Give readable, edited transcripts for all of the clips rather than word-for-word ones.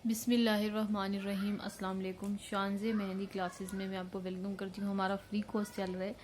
बिस्मिल्लाहिर्रहमानिर्रहीम। अस्सलाम वालेकुम। शानज़े मेहंदी क्लासेस में मैं आपको वेलकम करती हूँ। हमारा फ्री कोर्स चल रहा है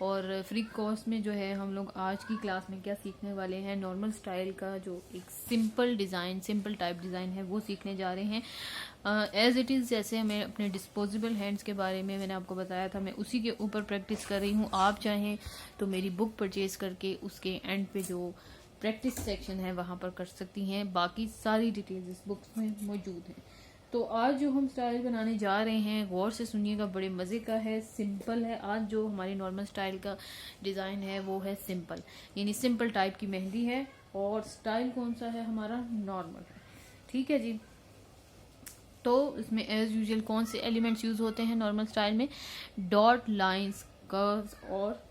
और फ्री कोर्स में जो है हम लोग आज की क्लास में क्या सीखने वाले हैं, नॉर्मल स्टाइल का जो एक simple design, simple type design है वो सीखने जा रहे हैं। एज़ इट इज़, जैसे हमें अपने डिस्पोजेबल हैंड्स के बारे में मैंने आपको बताया था, मैं उसी के ऊपर प्रैक्टिस कर रही हूँ। आप चाहें तो मेरी बुक परचेज़ करके उसके एंड पे जो प्रैक्टिस सेक्शन है वहाँ पर कर सकती हैं। बाकी सारी डिटेल्स इस बुक्स में मौजूद हैं। तो आज जो हम स्टाइल बनाने जा रहे हैं, गौर से सुनिएगा, बड़े मज़े का है, सिंपल है। आज जो हमारी नॉर्मल स्टाइल का डिज़ाइन है वो है सिंपल, यानी सिंपल टाइप की मेहंदी है। और स्टाइल कौन सा है हमारा? नॉर्मल है। ठीक है जी। तो इसमें एज यूजुअल कौन से एलिमेंट्स यूज़ होते हैं नॉर्मल स्टाइल में? डॉट, लाइंस, कर्व्स और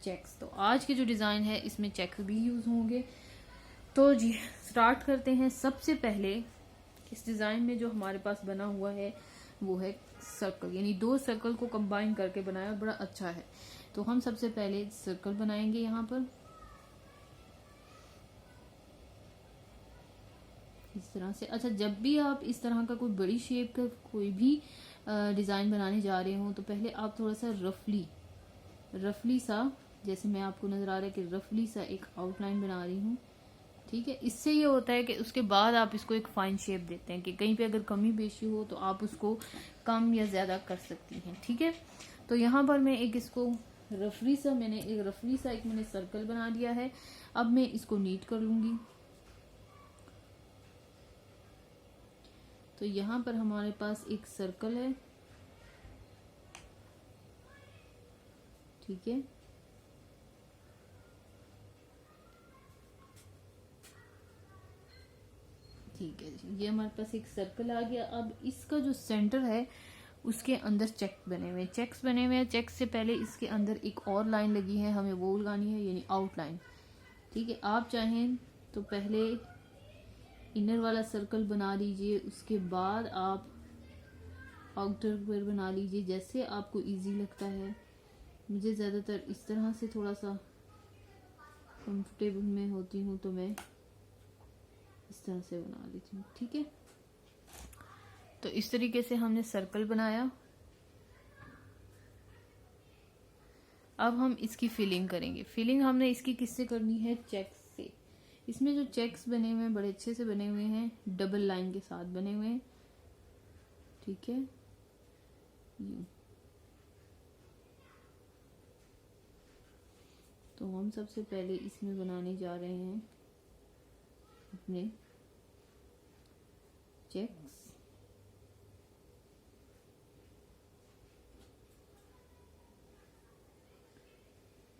चेक्स। तो आज के जो डिज़ाइन है इसमें चेक्स भी यूज़ होंगे। तो जी स्टार्ट करते हैं। सबसे पहले इस डिज़ाइन में जो हमारे पास बना हुआ है वो है सर्कल, यानी दो सर्कल को कंबाइन करके बनाया, बड़ा अच्छा है। तो हम सबसे पहले सर्कल बनाएंगे यहाँ पर इस तरह से। अच्छा, जब भी आप इस तरह का कोई बड़ी शेप का कोई भी डिज़ाइन बनाने जा रहे हो तो पहले आप थोड़ा सा रफली सा, जैसे मैं आपको नज़र आ रहा है कि रफली सा एक आउटलाइन बना रही हूँ। ठीक है, इससे ये होता है कि उसके बाद आप इसको एक फाइन शेप देते हैं कि कहीं पे अगर कमी बेशी हो तो आप उसको कम या ज़्यादा कर सकती हैं। ठीक है, तो यहाँ पर मैं एक इसको रफली सा मैंने सर्कल बना दिया है। अब मैं इसको नीट कर लूँगी। तो यहाँ पर हमारे पास एक सर्कल है। ठीक है, ठीक है जी, ये हमारे पास एक सर्कल आ गया। अब इसका जो सेंटर है उसके अंदर चेक्स बने हुए हैं। चेक्स से पहले इसके अंदर एक और लाइन लगी है, हमें वो लगानी है, यानी आउटलाइन। ठीक है, आप चाहें तो पहले इनर वाला सर्कल बना लीजिए, उसके बाद आप आउटर पर बना लीजिए, जैसे आपको इजी लगता है। मुझे ज़्यादातर इस तरह से थोड़ा सा कंफर्टेबल में होती हूँ तो मैं इस तरह से बना लेती हूँ। ठीक है, तो इस तरीके से हमने सर्कल बनाया। अब हम इसकी फिलिंग करेंगे। फिलिंग हमने इसकी किससे करनी है? चेक्स से। इसमें जो चेक्स बने हुए हैं बड़े अच्छे से बने हुए हैं, डबल लाइन के साथ बने हुए हैं। ठीक है, यूं। तो हम सबसे पहले इसमें बनाने जा रहे हैं अपने चेक्स।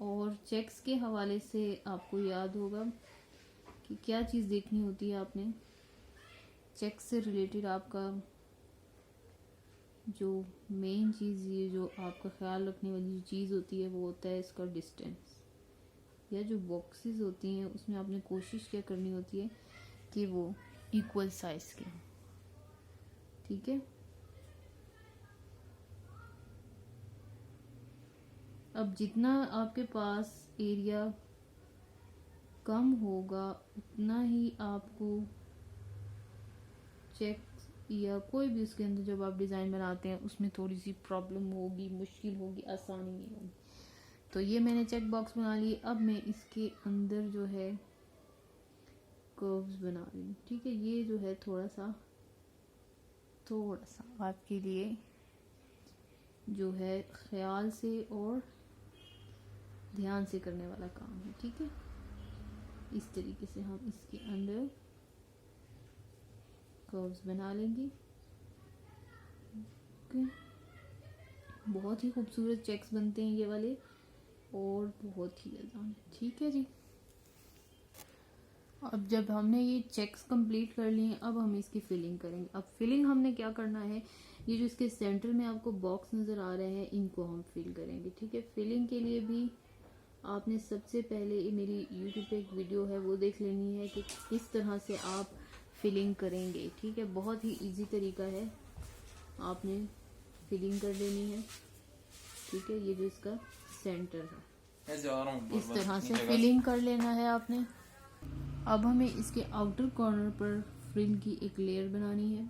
और चेक्स के हवाले से आपको याद होगा कि क्या चीज़ देखनी होती है आपने। चेक्स से रिलेटेड आपका जो मेन चीज़, ये जो आपका ख्याल रखने वाली जो चीज़ होती है वो होता है इसका डिस्टेंस, या जो बॉक्सेस होती हैं उसमें आपने कोशिश क्या करनी होती है कि वो इक्वल साइज के हों। ठीक है, अब जितना आपके पास एरिया कम होगा उतना ही आपको चेक या कोई भी उसके अंदर जब आप डिज़ाइन बनाते हैं उसमें थोड़ी सी प्रॉब्लम होगी, मुश्किल होगी, आसानी नहीं होगी। तो ये मैंने चेक बॉक्स बना लिए। अब मैं इसके अंदर जो है कर्व्स बना रही हूँ। ठीक है, ये जो है थोड़ा सा आपके लिए जो है ख्याल से और ध्यान से करने वाला काम है। ठीक है, इस तरीके से हम इसके अंदर कर्व्स बना लेंगे। ओके, बहुत ही खूबसूरत चेक्स बनते हैं ये वाले और बहुत ही आसान है। ठीक है जी, अब जब हमने ये चेक्स कंप्लीट कर लिए, अब हम इसकी फिलिंग करेंगे। अब फिलिंग हमने क्या करना है, ये जो इसके सेंटर में आपको बॉक्स नज़र आ रहे हैं इनको हम फिल करेंगे। ठीक है, फिलिंग के लिए भी आपने सबसे पहले मेरी यूट्यूब पे एक वीडियो है वो देख लेनी है कि किस तरह से आप फिलिंग करेंगे। ठीक है, बहुत ही इजी तरीका है, आपने फिलिंग कर लेनी है। ठीक है, ये जो इसका सेंटर है इस तरह से फिलिंग कर लेना है आपने। अब हमें इसके आउटर कॉर्नर पर फ्रिल की एक लेयर बनानी है।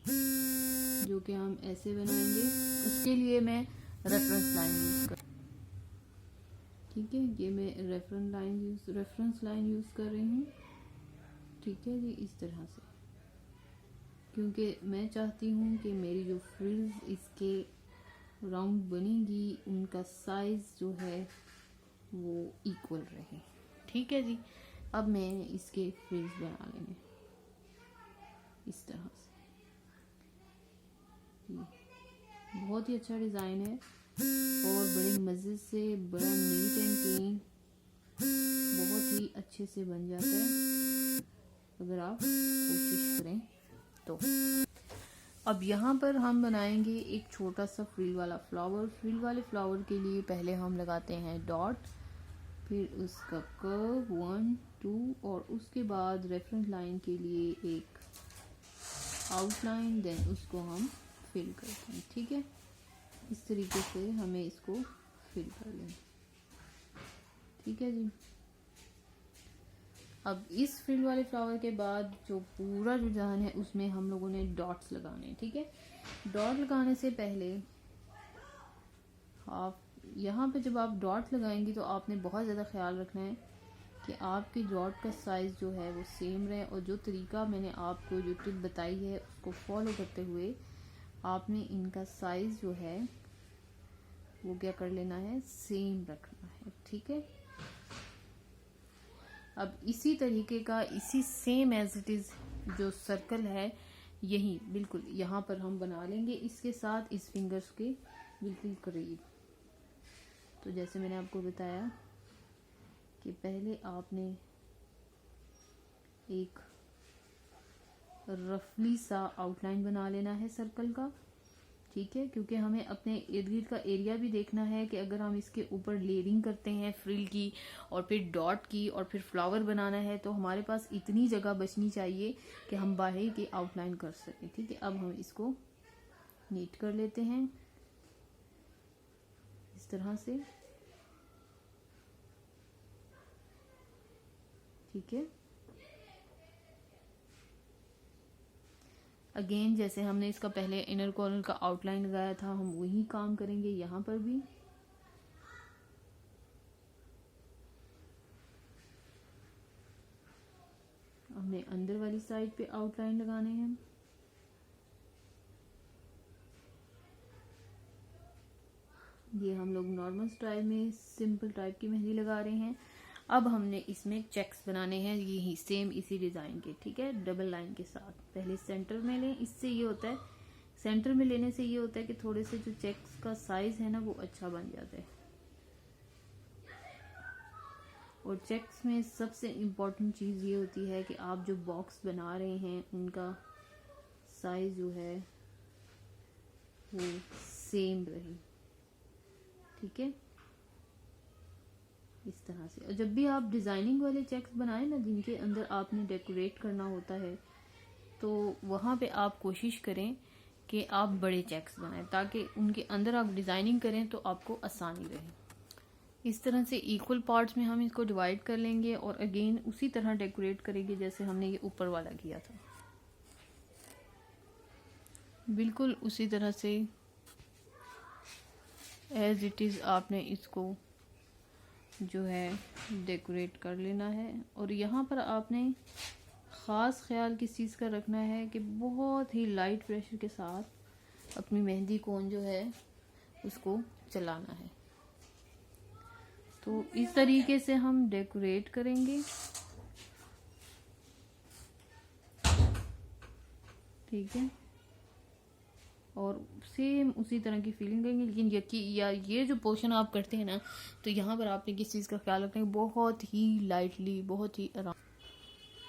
जो कि हम ऐसे बनाएंगे। उसके लिए मैं रेफरेंस लाइन यूज कर, ठीक है, ये मैं रेफरेंस लाइन यूज कर रही हूँ, ठीक है जी, इस तरह से, क्योंकि मैं चाहती हूँ कि मेरी जो फ्रिल्स इसके राउंड बनेगी उनका साइज जो है वो इक्वल रहे, ठीक है जी। अब मैं इसके फ्रिल्स बना लेंगे इस तरह से। बहुत ही अच्छा डिज़ाइन है और बड़े मज़े से, बड़ा नीट एंड क्लीन, बहुत ही अच्छे से बन जाता है अगर आप कोशिश करें तो। अब यहाँ पर हम बनाएंगे एक छोटा सा फ्रिल वाला फ्लावर। फ्रिल वाले फ्लावर के लिए पहले हम लगाते हैं डॉट, फिर उसका कर्व 1 2 और उसके बाद रेफरेंस लाइन के लिए एक आउटलाइन, देन उसको हम फिल करते हैं, ठीक है। इस तरीके से हमें इसको फिल कर लें, ठीक है जी। अब इस फिल वाले फ्लावर के बाद जो पूरा जो डिजाइन है उसमें हम लोगों ने डॉट्स लगाने हैं, ठीक है। डॉट लगाने से पहले आप यहाँ पे जब आप डॉट लगाएंगे तो आपने बहुत ज़्यादा ख्याल रखना है कि आपकी डॉट का साइज़ जो है वो सेम रहे, और जो तरीका मैंने आपको जो टिप बताई है उसको फॉलो करते हुए आपने इनका साइज़ जो है वो क्या कर लेना है, सेम रखना है, ठीक है। अब इसी तरीके का, इसी सेम एज इट इज़ जो सर्कल है यही बिल्कुल यहाँ पर हम बना लेंगे, इसके साथ इस फिंगर्स के बिल्कुल करीब। तो जैसे मैंने आपको बताया कि पहले आपने एक रफली सा आउटलाइन बना लेना है सर्कल का, ठीक है, क्योंकि हमें अपने इर्द गिर्द का एरिया भी देखना है कि अगर हम इसके ऊपर लेयरिंग करते हैं फ्रिल की और फिर डॉट की और फिर फ्लावर बनाना है तो हमारे पास इतनी जगह बचनी चाहिए कि हम बाहर की आउटलाइन कर सकें, ठीक है। अब हम इसको नीट कर लेते हैं इस तरह से, ठीक है। अगेन जैसे हमने इसका पहले इनर कॉर्नर का आउटलाइन लगाया था, हम वही काम करेंगे यहाँ पर भी। हमने अंदर वाली साइड पे आउटलाइन लगाने हैं। ये हम लोग नॉर्मल स्टाइल में सिंपल टाइप की मेहंदी लगा रहे हैं। अब हमने इसमें चेक्स बनाने हैं, यही सेम इसी डिजाइन के, ठीक है, डबल लाइन के साथ। पहले सेंटर में लें, इससे ये होता है, सेंटर में लेने से ये होता है कि थोड़े से जो चेक्स का साइज है ना वो अच्छा बन जाता है। और चेक्स में सबसे इम्पोर्टेंट चीज़ ये होती है कि आप जो बॉक्स बना रहे हैं उनका साइज जो है वो सेम रहे, ठीक है, इस तरह से। और जब भी आप डिज़ाइनिंग वाले चेक्स बनाएं ना जिनके अंदर आपने डेकोरेट करना होता है तो वहाँ पे आप कोशिश करें कि आप बड़े चेक्स बनाएं ताकि उनके अंदर आप डिज़ाइनिंग करें तो आपको आसानी रहे। इस तरह से इक्वल पार्ट्स में हम इसको डिवाइड कर लेंगे और अगेन उसी तरह डेकोरेट करेंगे जैसे हमने ये ऊपर वाला किया था, बिल्कुल उसी तरह से एज इट इज़ आपने इसको जो है डेकोरेट कर लेना है। और यहाँ पर आपने ख़ास ख्याल किस चीज़ का रखना है कि बहुत ही लाइट प्रेशर के साथ अपनी मेहंदी कोन जो है उसको चलाना है। तो इस तरीके से हम डेकोरेट करेंगे, ठीक है, और सेम उसी तरह की फीलिंग देंगे। लेकिन ये जो पोर्शन आप करते हैं ना तो यहाँ पर आपने किस चीज़ का ख्याल रखना है, बहुत ही लाइटली, बहुत ही आराम।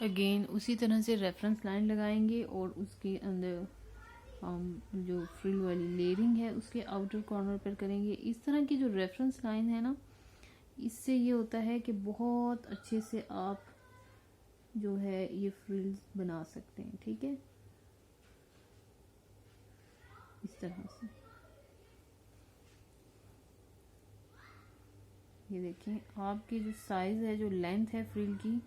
अगेन उसी तरह से रेफरेंस लाइन लगाएंगे और उसके अंदर हम जो फ्रिल वाली लेयरिंग है उसके आउटर कॉर्नर पर करेंगे। इस तरह की जो रेफरेंस लाइन है ना इससे ये होता है कि बहुत अच्छे से आप जो है ये फ्रिल्स बना सकते हैं, ठीक है, इस तरह से। ये देखें आपकी जो साइज है, जो लेंथ है फ्रिल की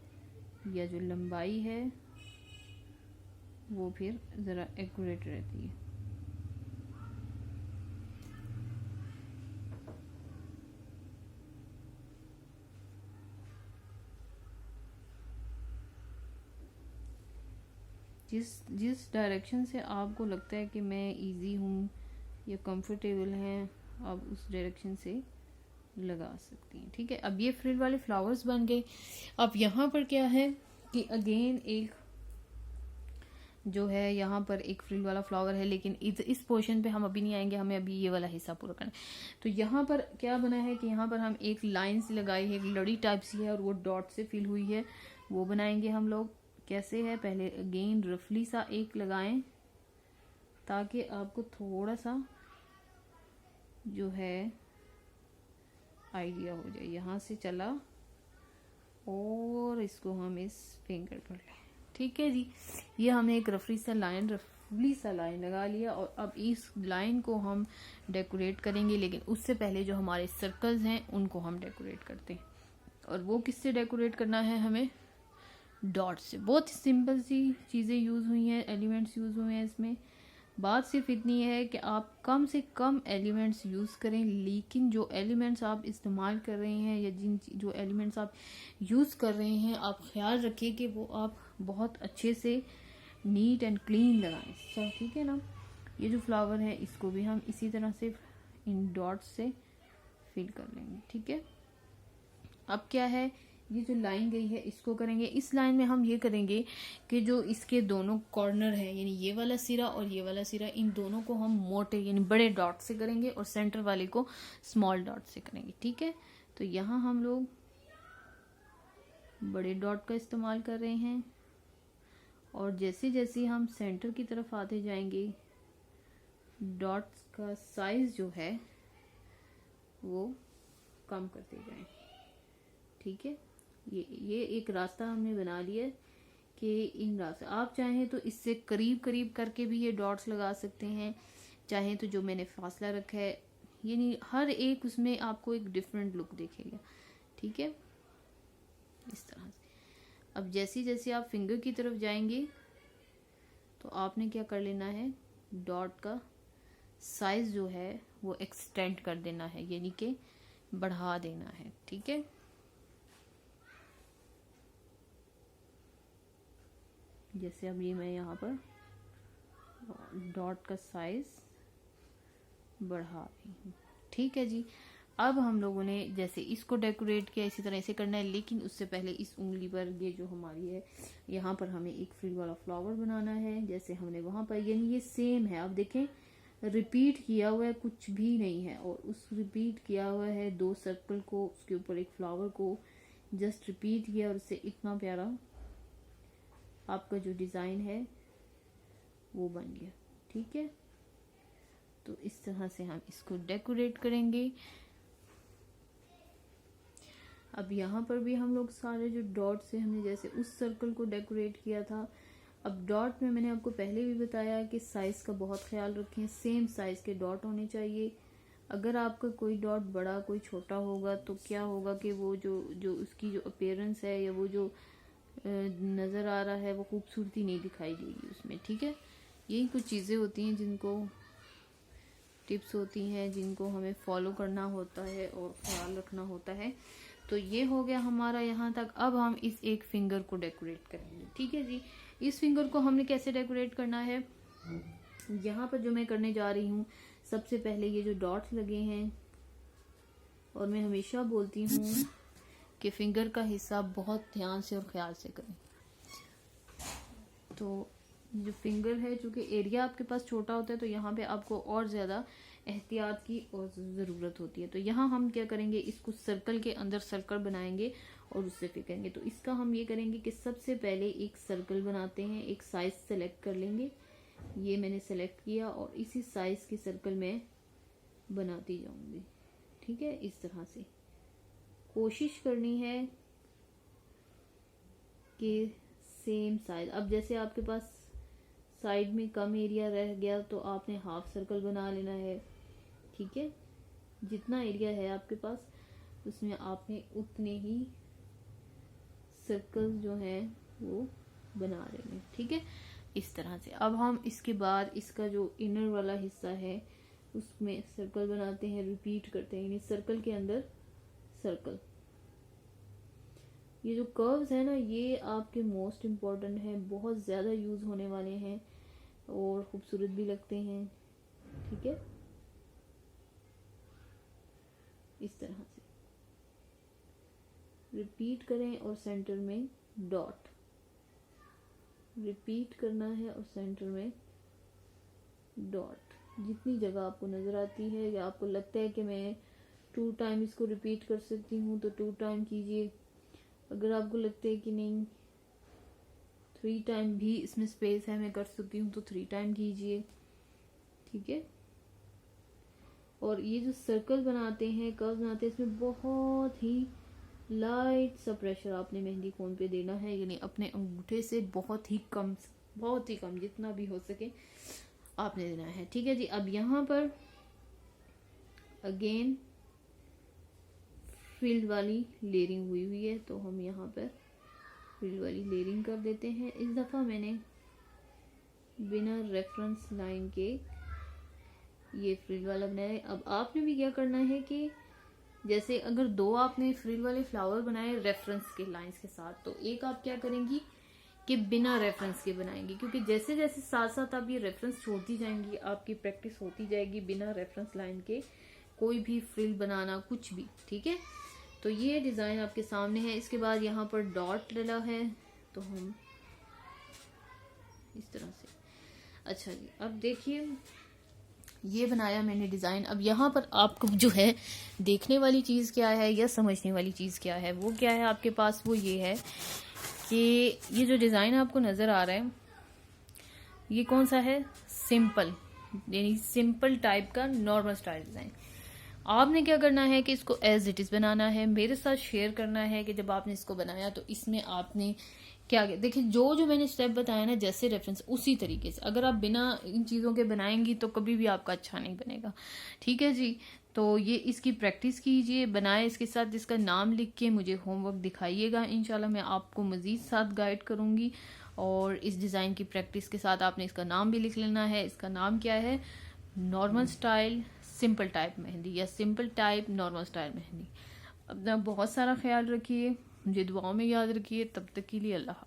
या जो लंबाई है वो फिर ज़रा एक्यूरेट रहती है। जिस डायरेक्शन से आपको लगता है कि मैं इजी हूँ या कंफर्टेबल हैं, आप उस डायरेक्शन से लगा सकती हैं। ठीक है, अब ये फ्रिल वाले फ्लावर्स बन गए। अब यहाँ पर क्या है कि अगेन एक जो है यहाँ पर एक फ्रिल वाला फ्लावर है, लेकिन इस पोर्शन पे हम अभी नहीं आएंगे, हमें अभी ये वाला हिस्सा पूरा करना है। तो यहाँ पर क्या बना है कि यहाँ पर हम एक लाइन से लगाई है, एक लड़ी टाइप सी है और वो डॉट से फिल हुई है, वो बनाएंगे हम लोग। कैसे है, पहले अगेन रफली सा एक लगाएं ताकि आपको थोड़ा सा जो है आइडिया हो जाए। यहाँ से चला और इसको हम इस फिंगर पर लें। ठीक है जी, ये हमने एक रफली सा लाइन लगा लिया और अब इस लाइन को हम डेकोरेट करेंगे, लेकिन उससे पहले जो हमारे सर्कल्स हैं उनको हम डेकोरेट करते हैं। और वो किससे डेकोरेट करना है, हमें डॉट से। बहुत सिंपल सी चीज़ें यूज़ हुई हैं, एलिमेंट्स यूज़ हुए हैं इसमें। बात सिर्फ इतनी है कि आप कम से कम एलिमेंट्स यूज़ करें, लेकिन जो एलिमेंट्स आप इस्तेमाल कर रहे हैं या जो एलिमेंट्स आप यूज़ कर रहे हैं, आप ख्याल रखिए कि वो आप बहुत अच्छे से नीट एंड क्लीन लगाएं। सब ठीक है ना। ये जो फ्लावर है इसको भी हम इसी तरह से इन डॉट्स से फिल कर लेंगे। ठीक है, अब क्या है, ये जो लाइन गई है इसको करेंगे। इस लाइन में हम ये करेंगे कि जो इसके दोनों कॉर्नर है, यानी ये वाला सिरा और ये वाला सिरा, इन दोनों को हम मोटे यानी बड़े डॉट से करेंगे और सेंटर वाले को स्मॉल डॉट से करेंगे। ठीक है, तो यहाँ हम लोग बड़े डॉट का इस्तेमाल कर रहे हैं और जैसे जैसे हम सेंटर की तरफ आते जाएंगे, डॉट्स का साइज जो है वो कम करते जाएं। ठीक है, ये एक रास्ता हमने बना लिया कि इन रास्ते आप चाहें तो इससे करीब करीब करके भी ये डॉट्स लगा सकते हैं, चाहें तो जो मैंने फासला रखा है, यानी हर एक उसमें आपको एक डिफरेंट लुक दिखेगा। ठीक है, इस तरह से। अब जैसे जैसे आप फिंगर की तरफ जाएंगे तो आपने क्या कर लेना है, डॉट का साइज जो है वो एक्सटेंड कर देना है, यानी कि बढ़ा देना है। ठीक है, जैसे अब ये मैं यहाँ पर डॉट का साइज बढ़ा रही हूँ। ठीक है जी, अब हम लोगों ने जैसे इसको डेकोरेट किया इसी तरह से करना है, लेकिन उससे पहले इस उंगली पर ये जो हमारी है यहाँ पर हमें एक फ्रिल वाला फ्लावर बनाना है, जैसे हमने वहां पर, यानी ये सेम है। आप देखें रिपीट किया हुआ है, कुछ भी नहीं है, और उस रिपीट किया हुआ है 2 सर्कल को, उसके ऊपर एक फ्लावर को जस्ट रिपीट किया और उससे इतना प्यारा आपका जो डिज़ाइन है वो बन गया। ठीक है, तो इस तरह से हम इसको डेकोरेट करेंगे। अब यहाँ पर भी हम लोग सारे जो डॉट से हमने जैसे उस सर्कल को डेकोरेट किया था, अब डॉट में मैंने आपको पहले भी बताया कि साइज़ का बहुत ख्याल रखें, सेम साइज़ के डॉट होने चाहिए। अगर आपका कोई डॉट बड़ा कोई छोटा होगा तो क्या होगा कि वो जो उसकी जो अपीयरेंस है या वो जो नज़र आ रहा है वो खूबसूरती नहीं दिखाई देगी उसमें। ठीक है, यही कुछ चीज़ें होती हैं जिनको टिप्स होती हैं जिनको हमें फॉलो करना होता है और ख्याल रखना होता है। तो ये हो गया हमारा यहाँ तक। अब हम इस एक फिंगर को डेकोरेट करेंगे। ठीक है जी, इस फिंगर को हमने कैसे डेकोरेट करना है, यहाँ पर जो मैं करने जा रही हूँ, सबसे पहले ये जो डॉट्स लगे हैं, और मैं हमेशा बोलती हूँ कि फिंगर का हिस्सा बहुत ध्यान से और ख्याल से करें। तो जो फिंगर है, चूंकि एरिया आपके पास छोटा होता है तो यहाँ पे आपको और ज़्यादा एहतियात की और ज़रूरत होती है। तो यहाँ हम क्या करेंगे, इसको सर्कल के अंदर सर्कल बनाएंगे और उससे फिकेंगे। तो इसका हम ये करेंगे कि सबसे पहले एक सर्कल बनाते हैं, एक साइज सेलेक्ट कर लेंगे। ये मैंने सेलेक्ट किया और इसी साइज के सर्कल में बनाती जाऊंगी। ठीक है, इस तरह से कोशिश करनी है कि सेम साइज। अब जैसे आपके पास साइड में कम एरिया रह गया तो आपने हाफ सर्कल बना लेना है। ठीक है, जितना एरिया है आपके पास उसमें आपने उतने ही सर्कल जो हैं वो बना लेने। ठीक है, इस तरह से। अब हम इसके बाद इसका जो इनर वाला हिस्सा है उसमें सर्कल बनाते हैं, रिपीट करते हैं, यानी सर्कल के अंदर सर्कल। ये जो कर्व्स है ना, ये आपके मोस्ट इम्पॉर्टेंट है, बहुत ज़्यादा यूज़ होने वाले हैं और खूबसूरत भी लगते हैं। ठीक है, इस तरह से रिपीट करें और सेंटर में डॉट, रिपीट करना है और सेंटर में डॉट। जितनी जगह आपको नज़र आती है या आपको लगता है कि मैं 2 टाइम इसको रिपीट कर सकती हूँ तो 2 टाइम कीजिए। अगर आपको लगता है कि नहीं 3 टाइम भी इसमें स्पेस है, मैं कर सकती हूँ, तो 3 टाइम कीजिए। ठीक है, और ये जो सर्कल बनाते हैं, कर्व बनाते हैं, इसमें बहुत ही लाइट सा प्रेशर आपने मेहंदी कोन पे देना है, यानी अपने अंगूठे से बहुत ही कम जितना भी हो सके आपने देना है। ठीक है जी, अब यहाँ पर अगेन फ्रिल वाली लेयरिंग हुई है, तो हम यहाँ पर फ्रिल वाली लेयरिंग कर देते हैं। इस दफ़ा मैंने बिना रेफरेंस लाइन के ये फ्रिल वाला बनाया है। अब आपने भी क्या करना है कि जैसे अगर 2 आपने फ्रिल वाले फ्लावर बनाए रेफरेंस के लाइंस के साथ, तो एक आप क्या करेंगी कि बिना रेफरेंस के बनाएंगे, क्योंकि जैसे जैसे साथ साथ आप ये रेफरेंस छोड़ती जाएंगी, आपकी प्रैक्टिस होती जाएगी बिना रेफरेंस लाइन के कोई भी फ्रिल बनाना, कुछ भी। ठीक है, तो ये डिज़ाइन आपके सामने है। इसके बाद यहाँ पर डॉट डला है, तो हम इस तरह से। अच्छा जी, अब देखिए ये बनाया मैंने डिज़ाइन। अब यहाँ पर आपको जो है देखने वाली चीज़ क्या है या समझने वाली चीज़ क्या है, वो क्या है आपके पास, वो ये है कि ये जो डिज़ाइन आपको नज़र आ रहा है ये कौन सा है, सिंपल, यानी सिंपल टाइप का नॉर्मल स्टाइल डिज़ाइन। आपने क्या करना है कि इसको एज इट इज़ बनाना है, मेरे साथ शेयर करना है कि जब आपने इसको बनाया तो इसमें आपने क्या क्या देखिए, जो मैंने स्टेप बताया ना जैसे रेफरेंस उसी तरीके से। अगर आप बिना इन चीज़ों के बनाएंगी तो कभी भी आपका अच्छा नहीं बनेगा। ठीक है जी, तो ये इसकी प्रैक्टिस कीजिए, बनाए, इसके साथ इसका नाम लिख के मुझे होमवर्क दिखाइएगा। इंशाल्लाह मैं आपको मज़ीद साथ गाइड करूँगी। और इस डिज़ाइन की प्रैक्टिस के साथ आपने इसका नाम भी लिख लेना है। इसका नाम क्या है, normal style simple type mehndi या simple type normal style mehndi. अपना बहुत सारा ख्याल रखिए, मुझे दुआओं में याद रखिए। तब तक के लिए अल्लाह।